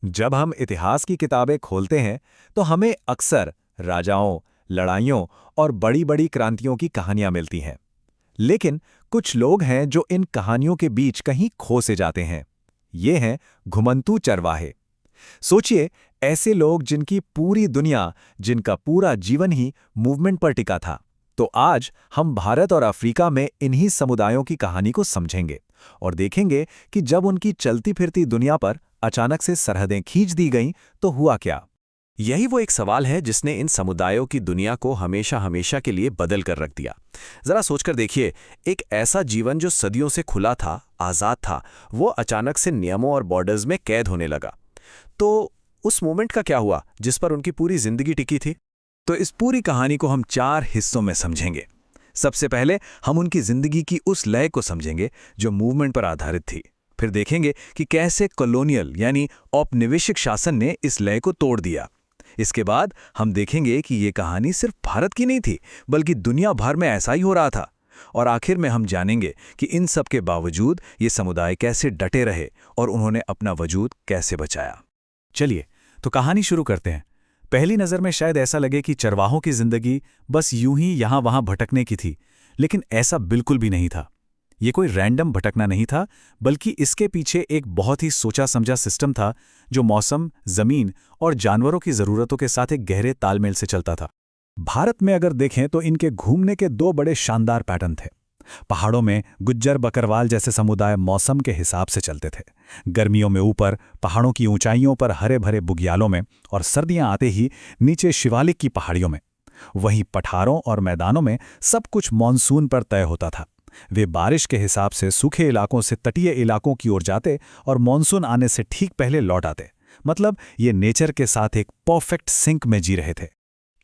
जब हम इतिहास की किताबें खोलते हैं तो हमें अक्सर राजाओं, लड़ाइयों और बड़ी-बड़ी क्रांतियों की कहानियां मिलती हैं। लेकिन कुछ लोग हैं जो इन कहानियों के बीच कहीं खो से जाते हैं। ये हैं घुमंतू चरवाहे। सोचिए, ऐसे लोग जिनकी पूरी दुनिया, जिनका पूरा जीवन ही मूवमेंट पर टिका था। तो आज हम भारत और अफ्रीका में इन्हीं समुदायों की कहानी को समझेंगे और देखेंगे कि जब उनकी चलती फिरती दुनिया पर अचानक से सरहदें खींच दी गईं तो हुआ क्या। यही वो एक सवाल है जिसने इन समुदायों की दुनिया को हमेशा हमेशा के लिए बदल कर रख दिया। जरा सोचकर देखिए, एक ऐसा जीवन जो सदियों से खुला था, आज़ाद था, वो अचानक से नियमों और बॉर्डर्स में कैद होने लगा। तो उस मोमेंट का क्या हुआ जिस पर उनकी पूरी जिंदगी टिकी थी? तो इस पूरी कहानी को हम 4 हिस्सों में समझेंगे। सबसे पहले हम उनकी जिंदगी की उस लय को समझेंगे जो मूवमेंट पर आधारित थी। फिर देखेंगे कि कैसे कॉलोनियल यानी औपनिवेशिक शासन ने इस लय को तोड़ दिया। इसके बाद हम देखेंगे कि ये कहानी सिर्फ भारत की नहीं थी, बल्कि दुनिया भर में ऐसा ही हो रहा था। और आखिर में हम जानेंगे कि इन सब के बावजूद ये समुदाय कैसे डटे रहे और उन्होंने अपना वजूद कैसे बचाया। चलिए, तो कहानी शुरू करते हैं। पहली नज़र में शायद ऐसा लगे कि चरवाहों की जिंदगी बस यूं ही यहाँ वहाँ भटकने की थी, लेकिन ऐसा बिल्कुल भी नहीं था। ये कोई रैंडम भटकना नहीं था, बल्कि इसके पीछे एक बहुत ही सोचा समझा सिस्टम था जो मौसम, जमीन और जानवरों की ज़रूरतों के साथ एक गहरे तालमेल से चलता था। भारत में अगर देखें तो इनके घूमने के 2 बड़े शानदार पैटर्न थे। पहाड़ों में गुज्जर बकरवाल जैसे समुदाय मौसम के हिसाब से चलते थे। गर्मियों में ऊपर पहाड़ों की ऊंचाइयों पर हरे भरे बुग्यालों में, और सर्दियां आते ही नीचे शिवालिक की पहाड़ियों में। वहीं पठारों और मैदानों में सब कुछ मानसून पर तय होता था। वे बारिश के हिसाब से सूखे इलाकों से तटीय इलाकों की ओर जाते और मानसून आने से ठीक पहले लौट आते। मतलब ये नेचर के साथ एक परफेक्ट सिंक में जी रहे थे।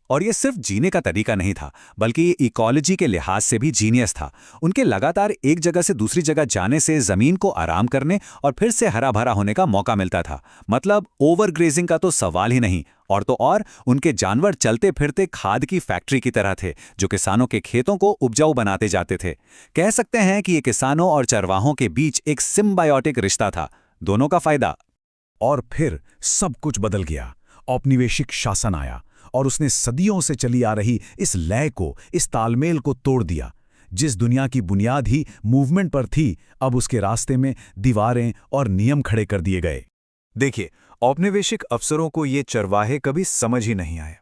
और ये सिर्फ जीने का तरीका नहीं था, बल्कि ये इकोलॉजी के लिहाज से भी जीनियस था। उनके लगातार एक जगह से दूसरी जगह जाने से जमीन को आराम करने और फिर से हरा भरा होने का मौका मिलता था। मतलब ओवरग्रेजिंग का तो सवाल ही नहीं। और तो और उनके जानवर चलते फिरते खाद की फैक्ट्री की तरह थे, जो किसानों के खेतों को उपजाऊ बनाते जाते थे। कह सकते हैं कि ये किसानों और चरवाहों के बीच एक सिम्बायोटिक रिश्ता था, दोनों का फायदा। और फिर सब कुछ बदल गया। औपनिवेशिक शासन आया और उसने सदियों से चली आ रही इस लय को, इस तालमेल को तोड़ दिया। जिस दुनिया की बुनियाद ही मूवमेंट पर थी, अब उसके रास्ते में दीवारें और नियम खड़े कर दिए गए। देखिए, औपनिवेशिक अफसरों को ये चरवाहे कभी समझ ही नहीं आए।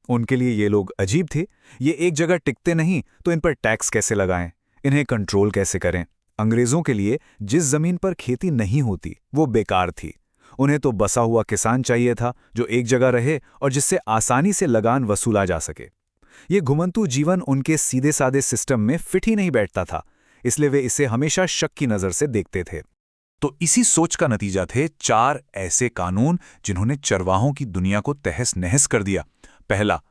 उनके लिए ये लोग अजीब थे। ये एक जगह टिकते नहीं तो इन पर टैक्स कैसे लगाएं, इन्हें कंट्रोल कैसे करें। अंग्रेजों के लिए जिस जमीन पर खेती नहीं होती वो बेकार थी। उन्हें तो बसा हुआ किसान चाहिए था जो एक जगह रहे और जिससे आसानी से लगान वसूला जा सके। ये घुमंतू जीवन उनके सीधे साधे सिस्टम में फिट ही नहीं बैठता था, इसलिए वे इसे हमेशा शक की नज़र से देखते थे। तो इसी सोच का नतीजा थे 4 ऐसे कानून जिन्होंने चरवाहों की दुनिया को तहस नहस कर दिया। पहला,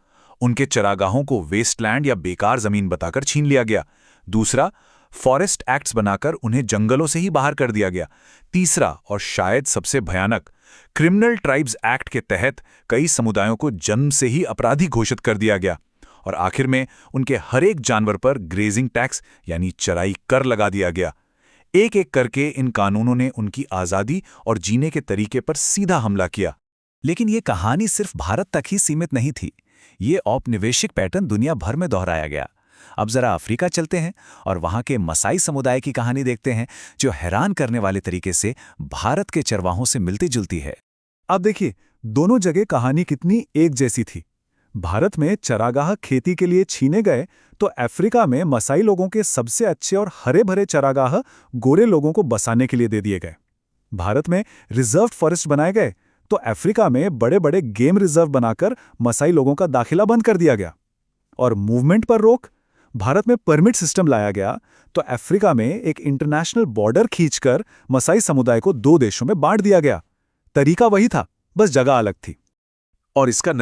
उनके चरागाहों को वेस्टलैंड या बेकार जमीन बताकर छीन लिया गया। दूसरा, फॉरेस्ट एक्ट्स बनाकर उन्हें जंगलों से ही बाहर कर दिया गया। तीसरा और शायद सबसे भयानक, क्रिमिनल ट्राइब्स एक्ट के तहत कई समुदायों को जन्म से ही अपराधी घोषित कर दिया गया। और आखिर में उनके हर एक जानवर पर ग्रेजिंग टैक्स यानी चराई कर लगा दिया गया। एक एक करके इन कानूनों ने उनकी आज़ादी और जीने के तरीके पर सीधा हमला किया। लेकिन ये कहानी सिर्फ भारत तक ही सीमित नहीं थी। ये औपनिवेशिक पैटर्न दुनिया भर में दोहराया गया। अब जरा अफ्रीका चलते हैं और वहां के मसाई समुदाय की कहानी देखते हैं, जो हैरान करने वाले तरीके से भारत के चरवाहों से मिलती जुलती है। अब देखिए, दोनों जगह कहानी कितनी एक जैसी थी। भारत में चरागाह खेती के लिए छीने गए तो अफ्रीका में मसाई लोगों के सबसे अच्छे और हरे भरे चरागाह गोरे लोगों को बसाने के लिए दे दिए गए। भारत में रिजर्व फॉरेस्ट बनाए गए तो अफ्रीका में बड़े बड़े गेम रिजर्व बनाकर मसाई लोगों का दाखिला बंद कर दिया गया। और मूवमेंट पर रोक, भारत में परमिट सिस्टम लाया गया तो अफ्रीका में एक इंटरनेशनल बॉर्डर खींचकर मसाई समुदाय को 2 देशों में बांट दिया गया। तरीका वही था, बस जगह अलग थी। और इसका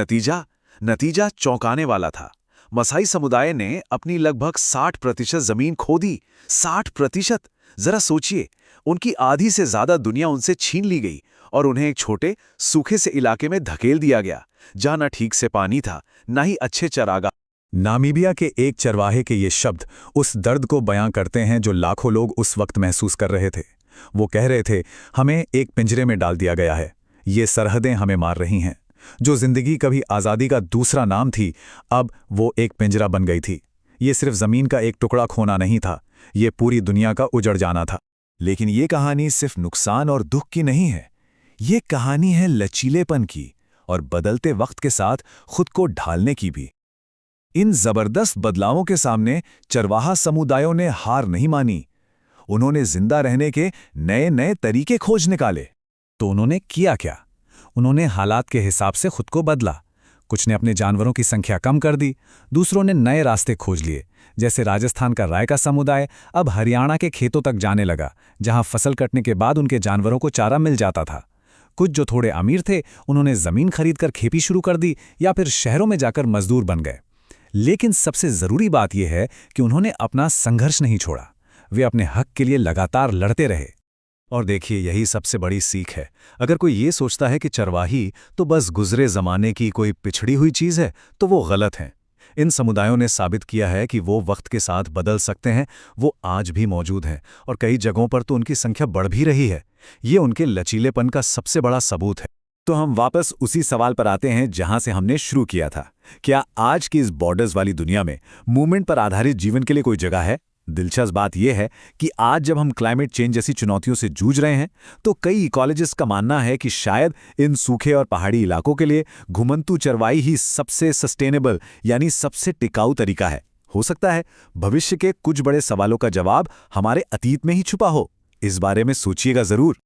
नतीजा चौंकाने वाला था। मसाई समुदाय ने अपनी लगभग 60% जमीन खो दी। 60%! जरा सोचिए, उनकी आधी से ज्यादा दुनिया उनसे छीन ली गई और उन्हें एक छोटे सूखे से इलाके में धकेल दिया गया, जहां न ठीक से पानी था, न ही अच्छे चरागाह। नामीबिया के एक चरवाहे के ये शब्द उस दर्द को बयां करते हैं जो लाखों लोग उस वक्त महसूस कर रहे थे। वो कह रहे थे, हमें एक पिंजरे में डाल दिया गया है। ये सरहदें हमें मार रही हैं। जो जिंदगी कभी आज़ादी का दूसरा नाम थी, अब वो एक पिंजरा बन गई थी। ये सिर्फ ज़मीन का एक टुकड़ा खोना नहीं था, ये पूरी दुनिया का उजड़ जाना था। लेकिन ये कहानी सिर्फ नुकसान और दुख की नहीं है। ये कहानी है लचीलेपन की और बदलते वक्त के साथ खुद को ढालने की भी। इन जबरदस्त बदलावों के सामने चरवाहा समुदायों ने हार नहीं मानी। उन्होंने जिंदा रहने के नए नए तरीके खोज निकाले। तो उन्होंने किया क्या? उन्होंने हालात के हिसाब से खुद को बदला। कुछ ने अपने जानवरों की संख्या कम कर दी, दूसरों ने नए रास्ते खोज लिए। जैसे राजस्थान का राय का समुदाय अब हरियाणा के खेतों तक जाने लगा, जहां फसल कटने के बाद उनके जानवरों को चारा मिल जाता था। कुछ जो थोड़े अमीर थे, उन्होंने जमीन खरीदकर खेती शुरू कर दी या फिर शहरों में जाकर मजदूर बन गए। लेकिन सबसे जरूरी बात यह है कि उन्होंने अपना संघर्ष नहीं छोड़ा। वे अपने हक के लिए लगातार लड़ते रहे। और देखिए, यही सबसे बड़ी सीख है। अगर कोई ये सोचता है कि चरवाही तो बस गुजरे जमाने की कोई पिछड़ी हुई चीज है, तो वो गलत है। इन समुदायों ने साबित किया है कि वो वक्त के साथ बदल सकते हैं। वो आज भी मौजूद हैं और कई जगहों पर तो उनकी संख्या बढ़ भी रही है। ये उनके लचीलेपन का सबसे बड़ा सबूत है। तो हम वापस उसी सवाल पर आते हैं जहां से हमने शुरू किया था। क्या आज की इस बॉर्डर्स वाली दुनिया में मूवमेंट पर आधारित जीवन के लिए कोई जगह है? दिलचस्प बात यह है कि आज जब हम क्लाइमेट चेंज जैसी चुनौतियों से जूझ रहे हैं, तो कई इकोलॉजिस्ट का मानना है कि शायद इन सूखे और पहाड़ी इलाकों के लिए घुमंतू चरवाई ही सबसे सस्टेनेबल यानी सबसे टिकाऊ तरीका है। हो सकता है भविष्य के कुछ बड़े सवालों का जवाब हमारे अतीत में ही छुपा हो। इस बारे में सोचिएगा जरूर।